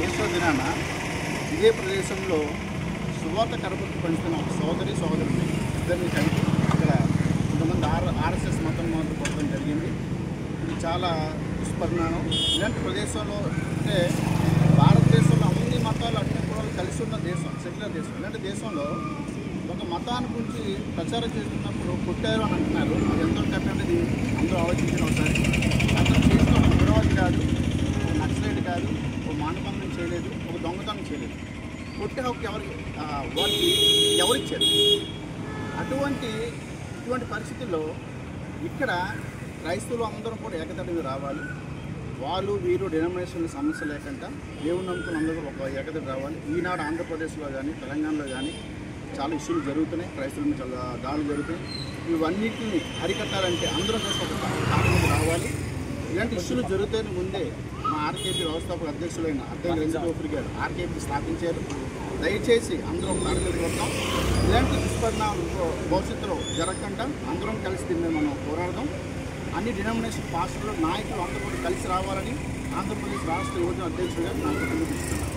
ఏసో దినాన ఇదే ప్రదేశంలో సువార్త కరపతి పంచుతున్న ఒక సోదరుని ఇద్దరిని కలిపి ఇక్కడ కొంతమంది ఆర్ఎస్ఎస్ మతం కొట్టడం జరిగింది. ఇది చాలా దుష్పరిణామం. ఇలాంటి ప్రదేశంలో అంటే భారతదేశంలో అన్ని మతాలు అన్ని కూడా కలిసి ఉన్న దేశం, సెక్యులర్ దేశం. ఇలాంటి దేశంలో ఒక మతాన్ని గురించి ప్రచారం చేస్తున్నప్పుడు కొట్టారు అని అంటున్నారు. అది ఎంతో కట్టండి అందరూ ఆలోచించిన ఒకసారి. అతను చేసిన ఒక ఉగ్రవాది కాదు, ఒక నక్సలైట్ కాదు, ఒక మానభంగం చేయలేదు, ఒక దొంగతనం చేయలేదు. కొట్టే హక్కు వాటికి ఎవరిచ్చారు? ఇటువంటి పరిస్థితుల్లో ఇక్కడ క్రైస్తవులు అందరం కూడా ఏకతడిగా రావాలి. వాళ్ళు వీరు డినామినేషన్ సమస్య లేకుండా దేవుని నమ్ముకున్న అందరూ ఒక ఏకతడి రావాలి. ఈనాడు ఆంధ్రప్రదేశ్లో కానీ తెలంగాణలో కానీ చాలా ఇష్యూలు జరుగుతున్నాయి, క్రైస్తవుల మీద చాలా దాడులు జరుగుతున్నాయి. ఇవన్నిటిని అరికట్టాలంటే అందరం కలిసి ఒక తాటి రావాలి. ఇలాంటి ఇష్యూలు జరుగుతున్న ముందే మా ఆర్కేపీ వ్యవస్థాపక అధ్యక్షులైన అద్దె రంజితోఫ్రి గారు ఆర్కేపీ స్థాపించారు. దయచేసి అందరం తాటి మీద వద్దాం. ఇలాంటి దుష్పరిణామాలు భవిష్యత్తులో జరగకుండా అందరం కలిసి దీన్ని మనం పోరాడదాం. అన్ని డినామినేషన్ పాస్టర్లు నాయకులు అందరూ కూడా కలిసి రావాలని ఆంధ్రప్రదేశ్ రాష్ట్ర యువజన అధ్యక్షుడిగా నాకు పిలుపునిస్తున్నాను.